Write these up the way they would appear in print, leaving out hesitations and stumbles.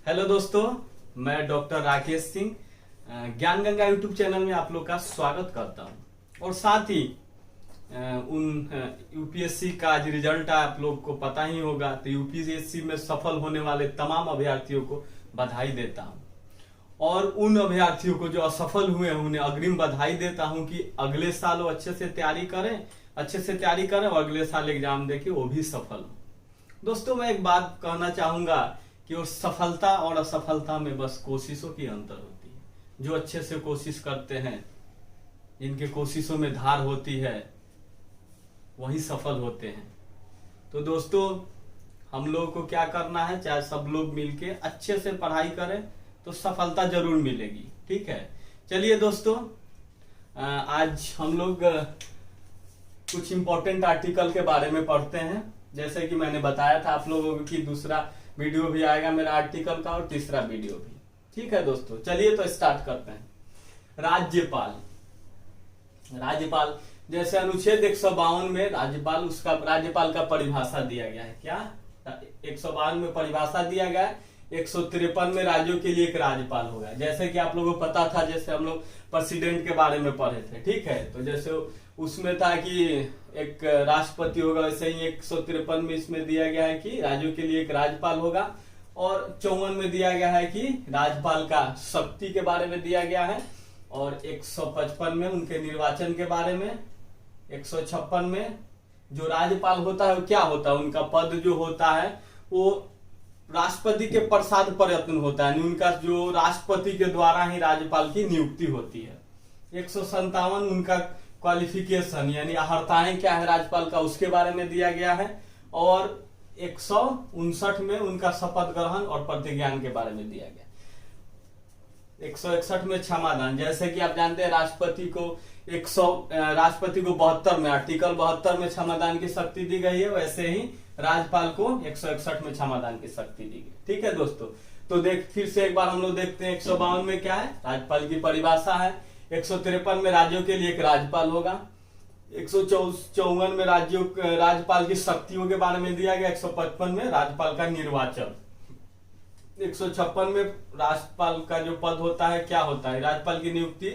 Hello दोस्तों, मैं doctor Rakesh Singh ज्ञान गंगा यूट्यूब चैनल में आप लोग का स्वागत करता हूं। और साथ ही उन यूपीएससी का आज रिजल्ट आप लोग को पता ही होगा, तो यूपीएससी में सफल होने वाले तमाम अभ्यर्थियों को बधाई देता हूं। और उन अभ्यर्थियों को जो असफल हुए हैं उन्हें अग्रिम बधाई देता हूं कि अगले साल वो अच्छे से तैयारी करें और अगले साल एग्जाम देके वो भी सफल हो। दोस्तों, मैं एक बात कहना चाहूंगा कि वो सफलता और असफलता में बस कोशिशों की अंतर होती है। जो अच्छे से कोशिश करते हैं, जिनके कोशिशों में धार होती है, वही सफल होते हैं। तो दोस्तों, हम लोगों को क्या करना है, चाहे सब लोग मिलके अच्छे से पढ़ाई करें तो सफलता जरूर मिलेगी। ठीक है, चलिए दोस्तों, आज हम लोग कुछ इंपॉर्टेंट आर्टिकल के बारे में पढ़ते हैं। जैसे कि मैंने बताया था आप लोगों को कि दूसरा वीडियो भी आएगा मेरा आर्टिकल का और तीसरा वीडियो भी। ठीक है दोस्तों, चलिए तो स्टार्ट करते हैं। राज्यपाल जैसे अनुच्छेद 152 में राज्यपाल का परिभाषा दिया गया है। क्या 152 में परिभाषा दिया गया है। 153 में राज्यों के लिए एक राज्यपाल होगा। जैसे कि आप लोगों को पता था, जैसे हम लोग प्रेसिडेंट के बारे में पढ़े थे। ठीक है, तो जैसे उसमें था कि एक राष्ट्रपति होगा, वैसे ही 153 में इसमें दिया गया है कि राज्यों के लिए एक राज्यपाल होगा। और 54 में दिया गया है कि राज्यपाल का शक्ति के बारे में दिया गया है। और 155 में उनके निर्वाचन के बारे में। 156 में जो राज्यपाल होता है वो क्या होता है, उनका पद जो होता है वो राष्ट्रपति के प्रसाद प्रयत्न होता है। उनका जो राष्ट्रपति के द्वारा ही राज्यपाल की नियुक्ति होती है। 157 उनका क्वालिफिकेशन यानी अर्हताएं क्या है राज्यपाल का, उसके बारे में दिया गया है। और 159 में उनका शपथ ग्रहण और प्रतिज्ञान के बारे में दिया गया। 161 में क्षमादान। जैसे कि आप जानते हैं राष्ट्रपति को 72 में आर्टिकल 72 में क्षमादान की शक्ति दी गई है, वैसे ही राज्यपाल को 161 में क्षमादान की शक्ति दी गई। ठीक है दोस्तों, तो फिर से एक बार हम लोग देखते हैं 152 में क्या है, राज्यपाल की परिभाषा है। 153 में राज्यों के लिए एक राज्यपाल होगा। 154 में राज्यपाल की शक्तियों के बारे में दिया गया। 155 में राज्यपाल का निर्वाचन। 156 में राज्यपाल का जो पद होता है क्या होता है, राज्यपाल की नियुक्ति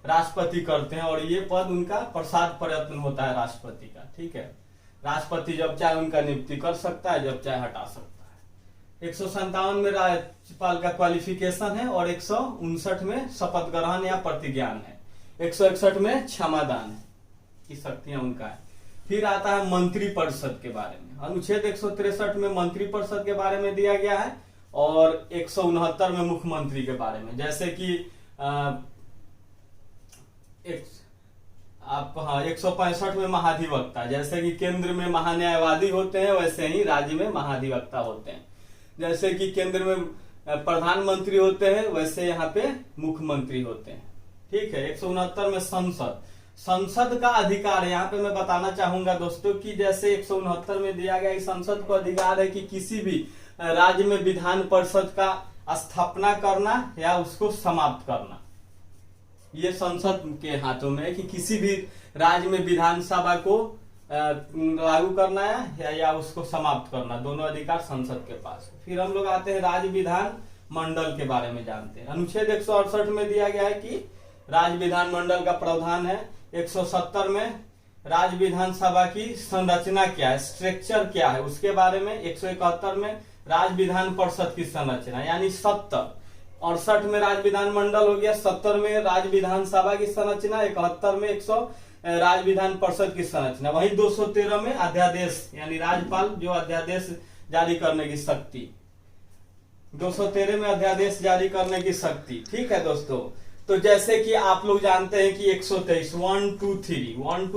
राष्ट्रपति करते हैं और ये पद उनका प्रसाद प्रयत्न होता है राष्ट्रपति का। ठीक है, राष्ट्रपति जब चाहे उनका नियुक्ति कर सकता है, जब चाहे हटा सकता है। 157 में राज्यपाल का क्वालिफिकेशन है और 159 में शपथ ग्रहण या प्रतिज्ञान है। 161 में क्षमादान है की शक्तियां उनका है। फिर आता है मंत्रिपरिषद के बारे में। अनुच्छेद 163 में मंत्रिपरिषद के बारे में दिया गया है और 169 में मुख्यमंत्री के बारे में। जैसे कि 165 में महाधिवक्ता। जैसे कि केंद्र में महान्यायवादी होते हैं, वैसे ही राज्य में महाधिवक्ता होते हैं। जैसे कि केंद्र में प्रधानमंत्री होते हैं, वैसे यहाँ पे मुख्यमंत्री होते हैं। ठीक है, 169 में संसद का अधिकार। यहाँ पे मैं बताना चाहूंगा दोस्तों कि जैसे 169 में दिया गया संसद को अधिकार है कि किसी भी राज्य में विधान परिषद का स्थापना करना या उसको समाप्त करना। ये संसद के हाथों में है कि किसी भी राज्य में विधानसभा को लागू करना है या उसको समाप्त करना, दोनों अधिकार संसद के पास है। फिर हम लोग आते हैं राज्य विधान मंडल के बारे में जानते हैं। अनुच्छेद 168 में दिया गया है कि राज्य विधान मंडल का प्रावधान है। 170 में राज्य विधानसभा की संरचना क्या है, स्ट्रक्चर क्या है, उसके बारे में। 171 में राज्य विधान परिषद की संरचना यानी 70। 68 में राज्य विधान मंडल हो गया। 70 में राज्य विधानसभा की संरचना। 71 में 100 राज्य विधान परिषद की संरचना। वही 213 में अध्यादेश यानी राज्यपाल जो अध्यादेश जारी करने की शक्ति। 213 में अध्यादेश जारी करने की शक्ति। ठीक है दोस्तों, तो जैसे कि आप लोग जानते हैं कि 123 1 2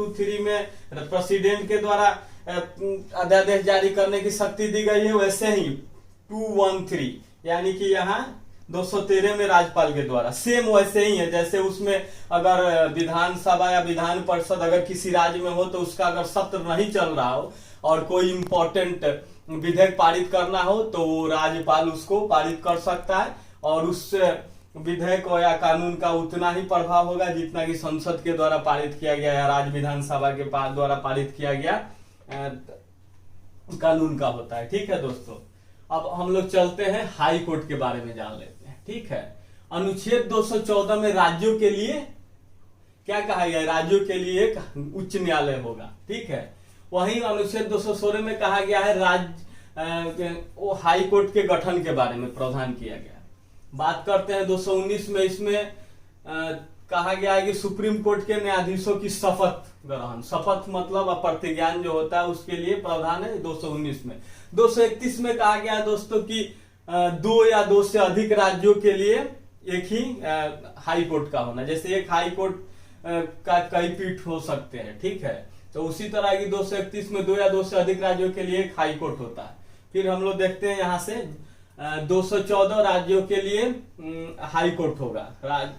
3 में प्रेसिडेंट के द्वारा अध्यादेश जारी करने की शक्ति दी गई है, वैसे ही 213 यानी कि यहाँ 213 में राज्यपाल के द्वारा सेम वैसे ही है। जैसे उसमें अगर विधानसभा या विधान परिषद अगर किसी राज्य में हो तो उसका अगर सत्र नहीं चल रहा हो और कोई इंपॉर्टेंट विधेयक पारित करना हो तो राज्यपाल उसको पारित कर सकता है और उस विधेयक या कानून का उतना ही प्रभाव होगा जितना कि संसद के द्वारा पारित किया गया या राज्य विधानसभा के द्वारा पारित किया गया कानून का होता है। ठीक है दोस्तों, अब हम लोग चलते हैं हाई कोर्ट के बारे में जान लेते हैं। ठीक है, अनुच्छेद 214 में राज्यों के लिए क्या कहा गया? राज्यों के लिए एक उच्च न्यायालय होगा। ठीक है, वहीं अनुच्छेद 216 में कहा गया है वो हाई कोर्ट के गठन के बारे में प्रावधान किया गया। बात करते हैं 219 में, इसमें कहा गया है कि सुप्रीम कोर्ट के न्यायाधीशों की शपथ ग्रहण, शपथ मतलब प्रतिज्ञान जो होता है उसके लिए प्रावधान है 219 में। 231 में कहा गया है दोस्तों कि 2 या 2 से अधिक राज्यों के लिए एक ही हाई कोर्ट का होना, जैसे एक हाई कोर्ट का कई पीठ हो सकते हैं। ठीक है, तो उसी तरह की 231 में 2 या 2 से अधिक राज्यों के लिए एक हाई कोर्ट होता है। फिर हम लोग देखते हैं यहाँ से 214 राज्यों के लिए हाई कोर्ट होगा।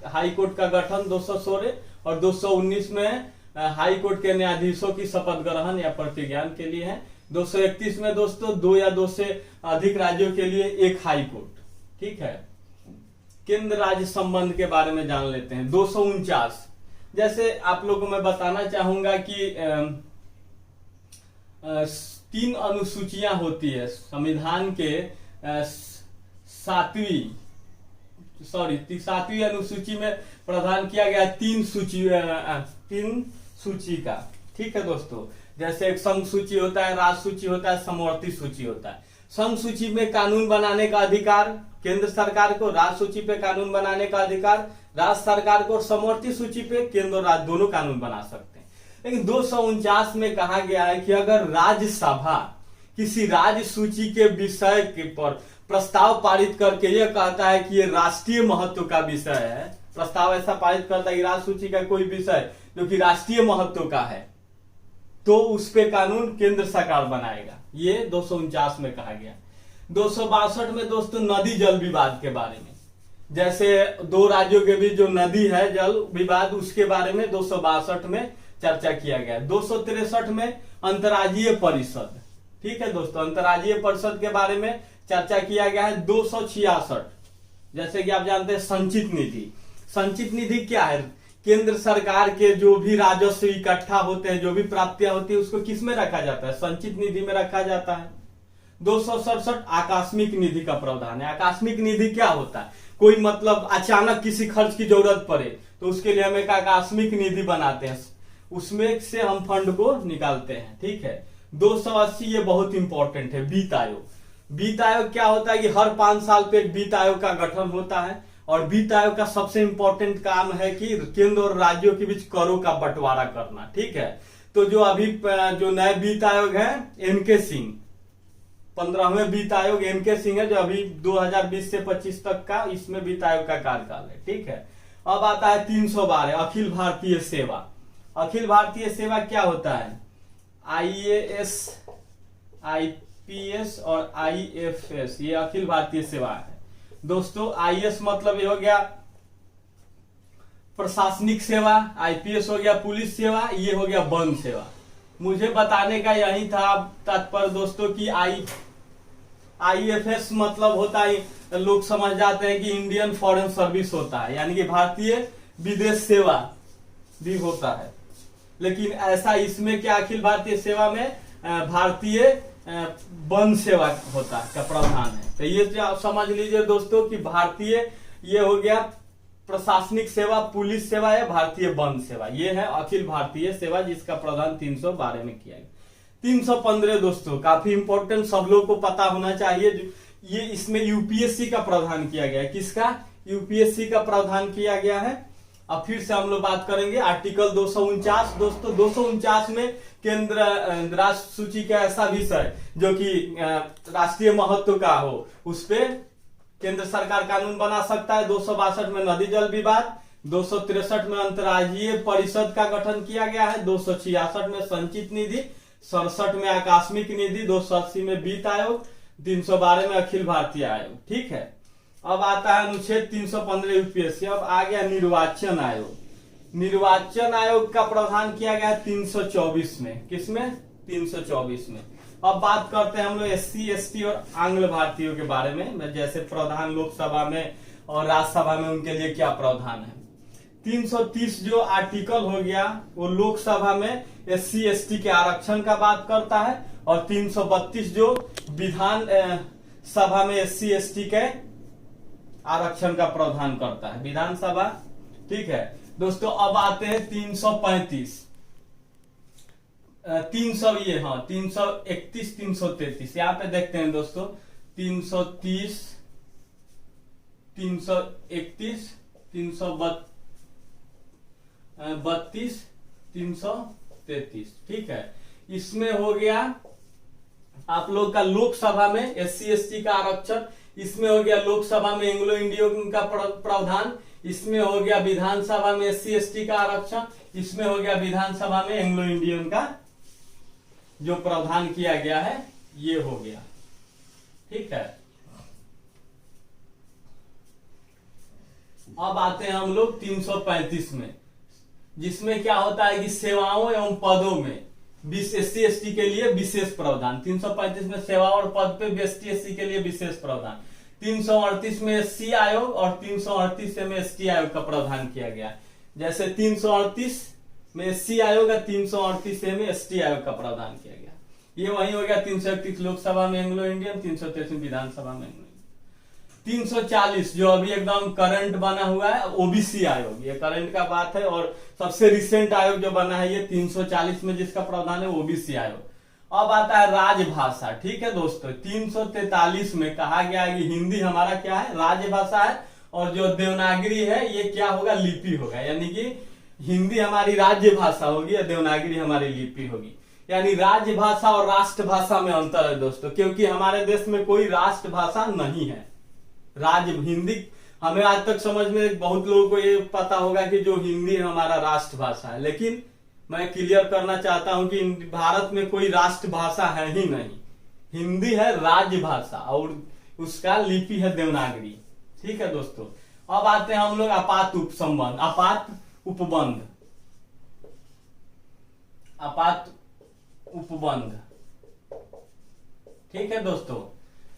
हाई कोर्ट का गठन 216 और 219 में हाई कोर्ट के न्यायाधीशों की शपथ ग्रहण या प्रतिज्ञान के लिए है। 231 में दोस्तों 2 या 2 से अधिक राज्यों के लिए एक हाई कोर्ट। ठीक है, केंद्र राज्य संबंध के बारे में जान लेते हैं। 249, जैसे आप लोगों को मैं बताना चाहूंगा कि 3 अनुसूचियां होती है संविधान के 7वीं अनुसूची में प्रावधान किया गया 3 सूची का। ठीक है दोस्तों, जैसे एक संघ सूची होता है, राज्य सूची होता है, समवर्ती सूची होता है। संघ सूची में कानून बनाने का अधिकार केंद्र सरकार को, राज्य सूची पे कानून बनाने का अधिकार राज्य सरकार को, और समवर्ती सूची पे केंद्र और राज्य दोनों कानून बना सकते हैं। लेकिन 249 में कहा गया है कि अगर राज्यसभा किसी राज्य सूची के विषय के पर प्रस्ताव पारित करके यह कहता है कि यह राष्ट्रीय महत्व का विषय है, प्रस्ताव ऐसा पारित करता है कि राज्य सूची का कोई विषय जो कि राष्ट्रीय महत्व का है, तो उस पे कानून केंद्र सरकार बनाएगा। ये 249 में कहा गया। 262 में दोस्तों नदी जल विवाद के बारे में, जैसे 2 राज्यों के बीच जो नदी है जल विवाद, उसके बारे में 262 में चर्चा किया गया। 263 में अंतर्राज्यीय परिषद। ठीक है दोस्तों, अंतर्राज्यीय परिषद के बारे में चर्चा किया गया है। 266, जैसे कि आप जानते हैं संचित निधि। संचित निधि क्या है? केंद्र सरकार के जो भी राजस्व इकट्ठा होते हैं, जो भी प्राप्तियां होती है, उसको किस में रखा जाता है? संचित निधि में रखा जाता है। 267 आकस्मिक निधि का प्रावधान है। आकस्मिक निधि क्या होता है? कोई मतलब अचानक किसी खर्च की जरूरत पड़े तो उसके लिए हम एक आकस्मिक निधि बनाते हैं, उसमें से हम फंड को निकालते हैं। ठीक है। 280 ये बहुत इंपॉर्टेंट है, वित्त आयोग। वित्त आयोग क्या होता है कि हर 5 साल पे एक वित्त आयोग का गठन होता है, और वित्त आयोग का सबसे इंपॉर्टेंट काम है कि केंद्र और राज्यों के बीच करों का बंटवारा करना। ठीक है। तो जो अभी जो नए वित्त आयोग है एनके सिंह, 15वें वित्त आयोग एनके सिंह है, जो अभी 2020 से 25 तक का इसमें वित्त आयोग का कार्यकाल है। ठीक है। अब आता है 312 अखिल भारतीय सेवा। अखिल भारतीय सेवा क्या होता है? IAS, IPS और IFS, ये अखिल भारतीय सेवा है दोस्तों। IAS मतलब ये हो गया प्रशासनिक सेवा, IPS हो गया पुलिस सेवा, ये हो गया वन सेवा। मुझे बताने का यही था तात्पर्य दोस्तों कि IFS मतलब होता है, लोग समझ जाते हैं कि इंडियन फॉरेन सर्विस होता है, यानी कि भारतीय विदेश सेवा भी होता है, लेकिन ऐसा इसमें क्या अखिल भारतीय सेवा में भारतीय वन सेवा होता है का प्रावधान है। तो ये समझ लीजिए दोस्तों कि भारतीय ये हो गया प्रशासनिक सेवा, पुलिस सेवा या भारतीय वन सेवा, ये है अखिल भारतीय सेवा, जिसका प्रावधान 312 में किया गया। 315 दोस्तों काफी इंपॉर्टेंट, सब लोग को पता होना चाहिए, ये इसमें यूपीएससी का प्रावधान किया गया है। किसका? यूपीएससी का प्रावधान किया गया है। अब फिर से हम लोग बात करेंगे आर्टिकल 249 दोस्तों। 249 में केंद्र राष्ट्र सूची का ऐसा विषय जो कि राष्ट्रीय महत्व का हो, उस पे केंद्र सरकार कानून बना सकता है। 262 में नदी जल विवाद, 263 में अंतर्राज्यीय परिषद का गठन किया गया है, 266 में संचित निधि, 67 में आकस्मिक निधि, 280 में वित्त आयोग, 312 में अखिल भारतीय आयोग। ठीक है। अब आता है अनुच्छेद 315 यूपीएससी। अब आ गया निर्वाचन आयोग। निर्वाचन आयोग का प्रावधान किया गया 324 में। किसमें? 324 में। अब बात करते हैं हम लोग SC, ST और आंग्ल भारतीयों के बारे में, जैसे प्रावधान लोकसभा में और राज्यसभा में उनके लिए क्या प्रावधान है। 330 जो आर्टिकल हो गया वो लोकसभा में SC, ST के आरक्षण का बात करता है, और 332 जो विधान सभा में SC ST के आरक्षण का प्रावधान करता है विधानसभा। ठीक है दोस्तों, अब आते हैं 335 331 333। यहाँ पे देखते हैं दोस्तों 330 331 332 333। ठीक है, इसमें हो गया आप लोग का लोकसभा में SC ST का आरक्षण, इसमें हो गया लोकसभा में एंग्लो इंडियन का प्रावधान, इसमें हो गया विधानसभा में SC ST का आरक्षण, इसमें हो गया विधानसभा में एंग्लो इंडियन का जो प्रावधान किया गया है ये हो गया। ठीक है, अब आते हैं हम लोग 335 में, जिसमें क्या होता है कि सेवाओं एवं पदों में SC ST के लिए विशेष प्रावधान। 335 में सेवा और पद पे SC ST के लिए विशेष प्रावधान। 338 में SC आयोग और 338 में ST आयोग का प्रावधान किया गया। जैसे 338 में SC आयोग और 338 में ST आयोग का प्रावधान किया गया। ये वही हो गया 331 लोकसभा में एंग्लो इंडियन, 333 विधानसभा में एंग्लो इंडियन। 340 जो अभी एकदम करंट बना हुआ है OBC आयोग, ये करंट का बात है और सबसे रिसेंट आयोग जो बना है ये 340 में जिसका प्रावधान है OBC आयोग। अब आता है राजभाषा। ठीक है दोस्तों, 343 में कहा गया है कि हिंदी हमारा क्या है, राजभाषा है, और जो देवनागरी है ये क्या होगा, लिपि होगा। यानी कि हिंदी हमारी राज्य भाषा होगी और देवनागरी हमारी लिपि होगी। यानी राजभाषा और राष्ट्रभाषा में अंतर है दोस्तों, क्योंकि हमारे देश में कोई राष्ट्रभाषा नहीं है। हिंदी हमें आज तक समझ में बहुत लोगों को ये पता होगा कि जो हिंदी हमारा राष्ट्रभाषा है, लेकिन मैं क्लियर करना चाहता हूं कि भारत में कोई राष्ट्रभाषा है ही नहीं। हिंदी है राजभाषा और उसका लिपि है देवनागरी। ठीक है दोस्तों, अब आते हैं हम लोग आपात उपसंबंध, आपात उपबंध, आपात उपबंध। ठीक है दोस्तों,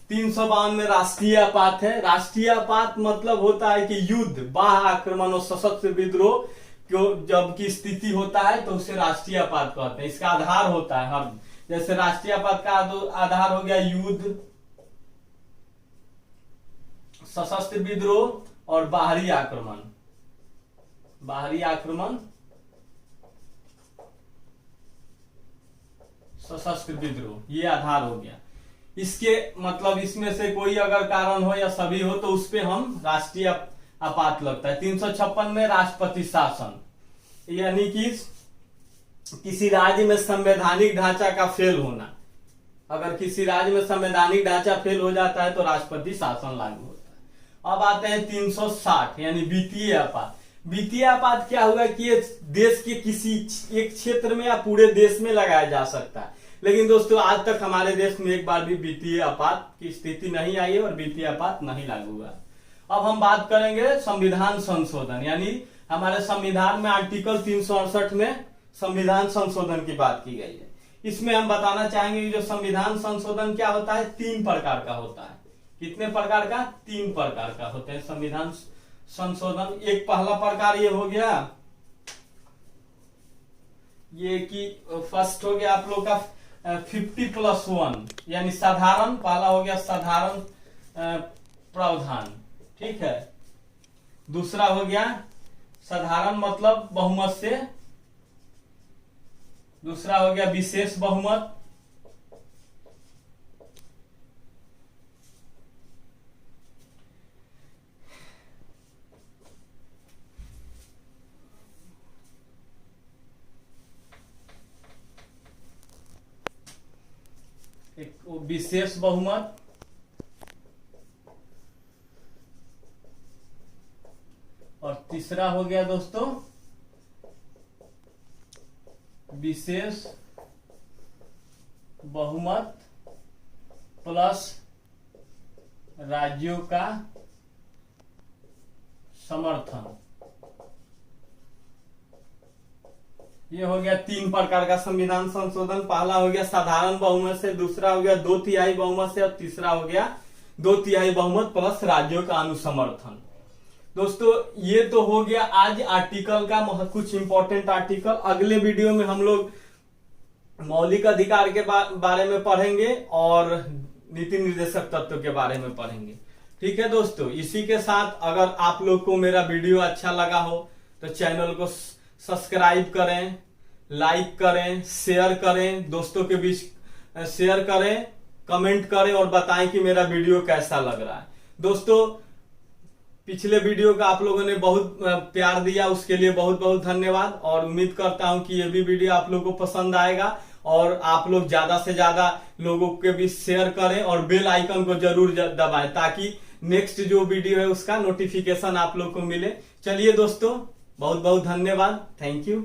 352 में राष्ट्रीय आपात है। राष्ट्रीय आपात मतलब होता है कि युद्ध, बाह्य आक्रमण और सशस्त्र विद्रोह जब की स्थिति होता है तो उसे राष्ट्रीय आपात कहते हैं। इसका आधार होता है हर, जैसे राष्ट्रीय आपात का आधार हो गया युद्ध, सशस्त्र विद्रोह और बाहरी आक्रमण, बाहरी आक्रमण, सशस्त्र विद्रोह, ये आधार हो गया। इसके मतलब इसमें से कोई अगर कारण हो या सभी हो तो उस पे हम राष्ट्रीय आपात लगता है। 356 में राष्ट्रपति शासन, यानी कि किसी राज्य में संवैधानिक ढांचा का फेल होना। अगर किसी राज्य में संवैधानिक ढांचा फेल हो जाता है तो राष्ट्रपति शासन लागू होता है। अब आते हैं 360 यानी वित्तीय आपात। वित्तीय आपात क्या हुआ कि ये देश के किसी एक क्षेत्र में या पूरे देश में लगाया जा सकता है, लेकिन दोस्तों आज तक हमारे देश में एक बार भी वित्तीय आपात की स्थिति नहीं आई है और वित्तीय आपात नहीं लागू हुआ। अब हम बात करेंगे संविधान संशोधन, यानी हमारे संविधान में आर्टिकल 368 में संविधान संशोधन की बात की गई है। इसमें हम बताना चाहेंगे कि जो संविधान संशोधन क्या होता है, 3 प्रकार का होता है। कितने प्रकार का? 3 प्रकार का होते हैं संविधान संशोधन। एक पहला प्रकार ये हो गया, ये कि फर्स्ट हो गया आप लोग का 50+1 यानी साधारण, पहला हो गया साधारण प्रावधान। ठीक है, दूसरा हो गया साधारण मतलब बहुमत से, दूसरा हो गया विशेष बहुमत, एक विशेष बहुमत, और तीसरा हो गया दोस्तों विशेष बहुमत प्लस राज्यों का समर्थन। ये हो गया 3 प्रकार का संविधान संशोधन। पहला हो गया साधारण बहुमत से, दूसरा हो गया 2/3 बहुमत से, और तीसरा हो गया 2/3 बहुमत प्लस राज्यों का अनुसमर्थन। दोस्तों ये तो हो गया आज आर्टिकल का कुछ इंपॉर्टेंट आर्टिकल। अगले वीडियो में हम लोग मौलिक अधिकार के बारे में पढ़ेंगे और नीति निर्देशक तत्व के बारे में पढ़ेंगे। ठीक है दोस्तों, इसी के साथ अगर आप लोग को मेरा वीडियो अच्छा लगा हो तो चैनल को सब्सक्राइब करें, लाइक करें, शेयर करें, दोस्तों के बीच शेयर करें, कमेंट करें और बताएं कि मेरा वीडियो कैसा लग रहा है। दोस्तों, पिछले वीडियो का आप लोगों ने बहुत प्यार दिया, उसके लिए बहुत बहुत धन्यवाद और उम्मीद करता हूं कि ये भी वीडियो आप लोगों को पसंद आएगा और आप लोग ज्यादा से ज्यादा लोगों के बीच शेयर करें और बेल आइकन को जरूर दबाएं ताकि नेक्स्ट जो वीडियो है उसका नोटिफिकेशन आप लोग को मिले। चलिए दोस्तों, बहुत बहुत धन्यवाद, थैंक यू।